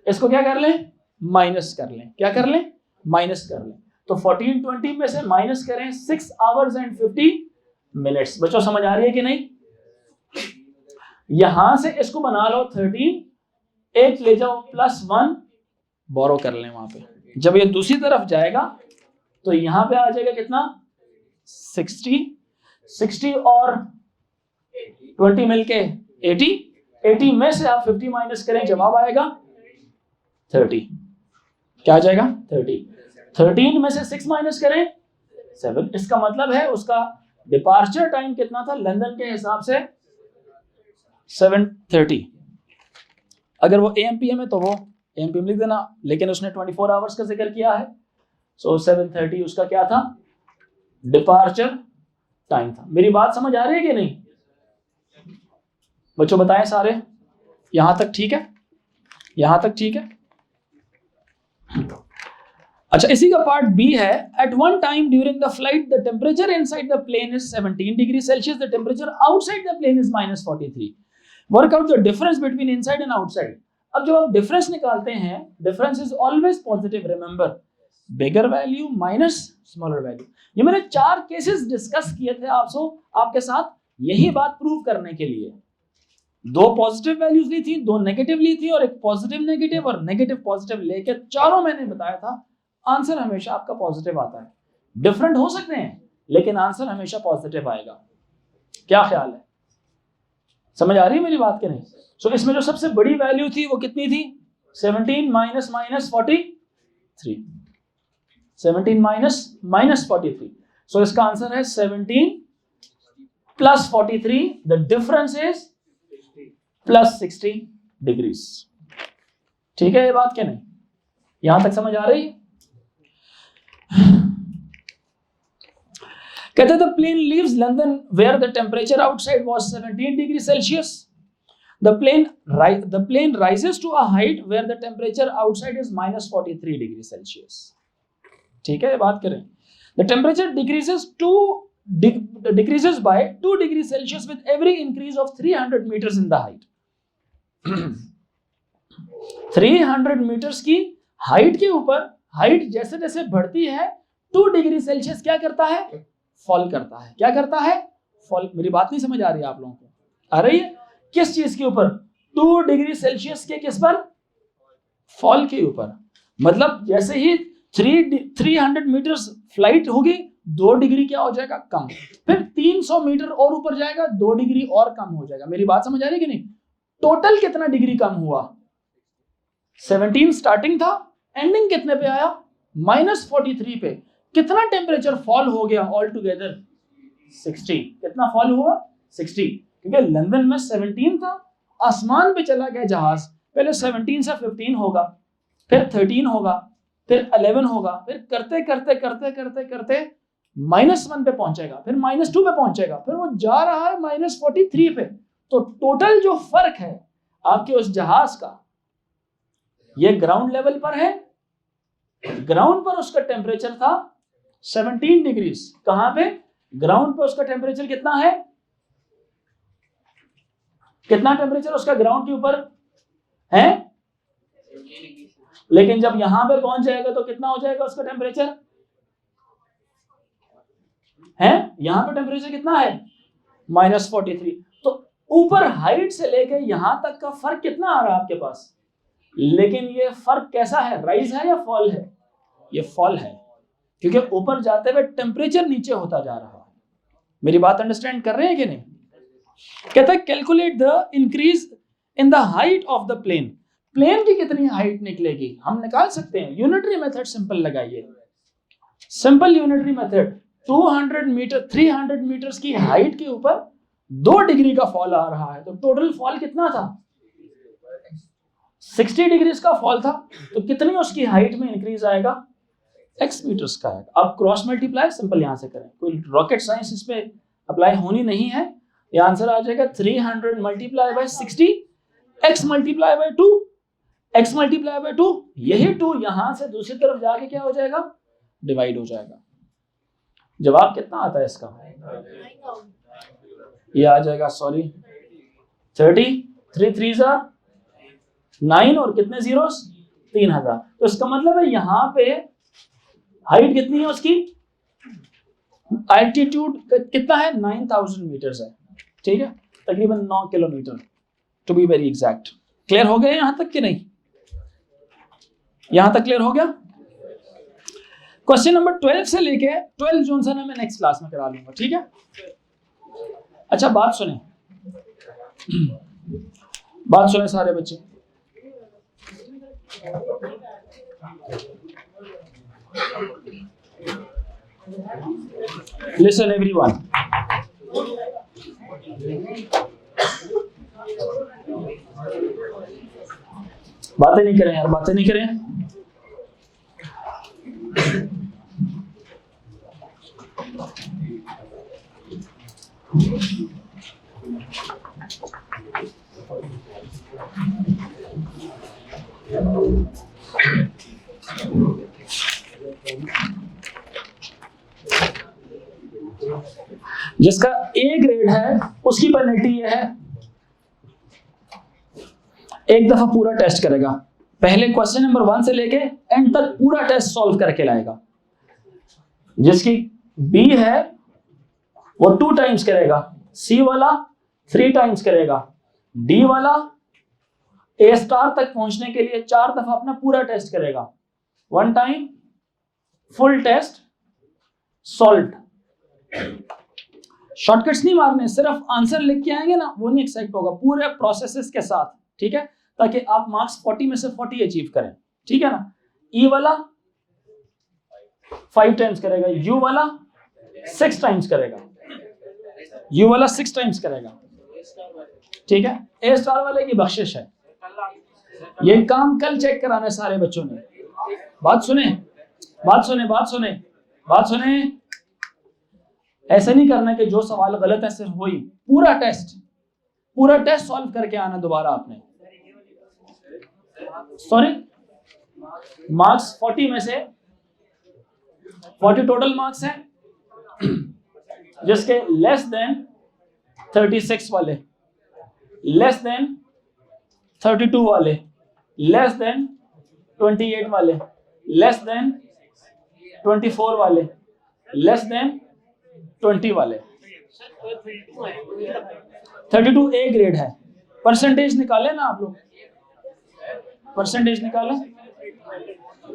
इसको क्या कर लें? माइनस कर लें। क्या कर लें? माइनस कर लें। तो 14:20 में से माइनस करें 6 आवर्स एंड 50 मिनट्स। बच्चों समझ आ रही है कि नहीं? यहां से इसको बना लो 13, 8 ले जाओ +1 बोरो कर लें वहां पे। जब ये दूसरी तरफ जाएगा तो यहां पे आ जाएगा कितना? 60 और 20 मिलके 80 में से आप 50 माइनस करें, जवाब आएगा 30। क्या आ जाएगा? 30। 13 में से 6 माइनस करें 7। इसका मतलब है उसका डिपार्चर टाइम कितना था लंदन के हिसाब से? 7:30। अगर वो AMPM है तो वो AMPM लिख देना, लेकिन उसने 24 आवर्स का जिक्र किया है। सो 7:30 उसका क्या था? डिपार्चर टाइम था। मेरी बात समझ आ रही है कि नहीं बच्चों? बताएं सारे, यहां तक ठीक है? यहां तक ठीक है? अच्छा, इसी का पार्ट बी है। At one time during the flight the temperature inside the plane is 17 degree Celsius, the temperature outside the plane is -43। Work out the difference between inside and outside. अब जब आप डिफरेंस निकालते हैं, difference is always positive, remember, bigger value minus smaller value. ये मैंने 4 cases discuss किए थे आपके साथ, यही बात प्रूव करने के लिए। 2 पॉजिटिव वैल्यूज ली थी, 2 नेगेटिव ली थी, और एक पॉजिटिव नेगेटिव और नेगेटिव पॉजिटिव लेके चारों मैंने बताया था आंसर हमेशा आपका पॉजिटिव आता है। डिफरेंट हो सकते हैं लेकिन आंसर हमेशा पॉजिटिव आएगा। क्या ख्याल है? समझ आ रही है मेरी बात के नहीं? सो इसमें जो सबसे बड़ी वैल्यू थी वो कितनी थी? 17 माइनस 43। 17 माइनस 43। सो इसका आंसर है 17 plus 43। The difference is +60 degrees. ठीक है ये बात क्या नहीं? यहां तक समझ आ रही? कहते the plane leaves London where the temperature outside was 17 degree Celsius. The plane rises to a height where the temperature outside is -43 degree Celsius. ठीक है, ये बात करें. The temperature decreases by 2 degrees Celsius with every increase of 300 meters in the height. 300 meters की height के ऊपर, height जैसे जैसे बढ़ती है 2 डिग्री सेल्सियस क्या करता है? फॉल करता है. क्या करता है? फॉल. मेरी बात नहीं समझ आ रही है आप लोगों को? आ रही है? किस चीज के ऊपर? 2 डिग्री सेल्सियस के किस पर? फॉल के ऊपर. मतलब जैसे ही 300 मीटर्स फ्लाइट होगी 2 डिग्री क्या हो जाएगा? कम. फिर 300 मीटर और ऊपर जाएगा 2 डिग्री और कम हो जाएगा. मेरी बात समझ आ रही है कि नहीं? टोटल कितना डिग्री कम हुआ? 17 स्टार्टिंग था, एंडिंग कितने पे आया? -43 पे. कितना टेम्परेचर फॉल हो गया ऑल टुगेदर? 60. कितना फॉल हुआ? 60. क्योंकि लंदन में 17 था, आसमान पे चला गया जहाज. पहले 17 से 15 होगा, फिर 13 होगा, फिर 11 होगा, फिर करते करते करते करते करते -1 पे पहुंचेगा, फिर -2 पे पहुंचेगा, फिर वो जा रहा है -43 पे. तो टोटल जो फर्क है आपके उस जहाज का, ये ग्राउंड लेवल पर है. ग्राउंड पर उसका टेम्परेचर था 17 डिग्रीज. कहां पे? ग्राउंड पर उसका टेम्परेचर कितना है? कितना टेम्परेचर उसका ग्राउंड के ऊपर है? लेकिन जब यहां पे पहुंच जाएगा तो कितना हो जाएगा उसका टेम्परेचर? है यहां पे टेम्परेचर कितना है? -43. तो ऊपर हाइट से लेकर यहां तक का फर्क कितना आ रहा है आपके पास? लेकिन ये फर्क कैसा है? राइज है या फॉल है? ये फॉल है, क्योंकि ऊपर जाते हुए टेम्परेचर नीचे होता जा रहा है. मेरी बात अंडरस्टैंड कर रहे हैं कि नहीं? कहता है calculate the increase in the height of the plane. Plane की कितनी हाइट निकलेगी हम निकाल सकते हैं. यूनिटरी मेथड सिंपल लगाइए. Simple unitary method. 200 metre 300 metres की हाइट के ऊपर 2 डिग्री का फॉल आ रहा है, तो टोटल फॉल कितना था? 60 डिग्रीज का फॉल था. तो कितनी उसकी हाइट में इंक्रीज आएगा? x मीटर्स का आएगा. अब क्रॉस मल्टीप्लाई सिंपल यहां से करें, कोई रॉकेट साइंस इसमें अप्लाई होनी नहीं है. ये आंसर आ जाएगा 300 multiply by 60 x multiply bye 2 x multiply bye 2. यही 2 यहां से दूसरी तरफ जाके क्या हो जाएगा? डिवाइड हो जाएगा. जवाब कितना आता है इसका? ये आ जाएगा, सॉरी 30. 3 3s are 9 और कितने जीरोस? 3000. तो इसका मतलब है यहां पे हाइट कितनी है उसकी? एल्टीट्यूड कितना है? 9000 मीटर्स है. ठीक है, तकरीबन 9 kilometre to be very exact. Clear हो गया यहां तक कि नहीं? यहां तक क्लियर हो गया? क्वेश्चन नंबर 12 से लेके 12 जून से ना मैं नेक्स्ट क्लास में करा लूंगा. ठीक है, अच्छा बात सुने, बात सुने सारे बच्चे. Listen everyone. बातें नहीं करें यार, बातें नहीं करें. जिसका ए ग्रेड है उसकी पेनल्टी ये है, एक दफा पूरा टेस्ट करेगा. पहले क्वेश्चन नंबर 1 से लेके एंड तक पूरा टेस्ट सॉल्व करके लाएगा. जिसकी बी है वो 2 टाइम्स करेगा, सी वाला 3 टाइम्स करेगा, डी वाला ए स्टार तक पहुंचने के लिए 4 दफा अपना पूरा टेस्ट करेगा. 1 time full test solve. Shortcuts नहीं मारने, सिर्फ आंसर लिख के आएंगे ना, वो नहीं एक्सेप्ट होगा. पूरे प्रोसेसेस के साथ, ठीक है, ताकि आप मार्क्स 40 में से 40 अचीव करें. ठीक है ना. ई वाला 5 टाइम्स करेगा, यू वाला 6 टाइम्स करेगा, यू वाला 6 टाइम्स करेगा. ठीक है, ए स्टार वाले की बख्शिश है. ये काम कल चेक कराना है सारे बच्चों ने. बात सुने, बात सुने, बात सुने, बात सुने. ऐसे नहीं करना कि जो सवाल गलत है सिर्फ वही. पूरा टेस्ट पूरा टेस्ट सॉल्व करके आना दोबारा आपने। सॉरी, मार्क्स 40 में से 40 टोटल मार्क्स हैं, जिसके लेस देन 36 वाले, लेस देन 32 वाले, लेस देन 28 वाले, लेस देन 24 वाले, लेस देन 20 वाले। 32 ए ग्रेड है। परसेंटेज निकाले ना आप लोग, परसेंटेज निकालें,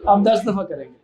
आप 10 दफा करेंगे।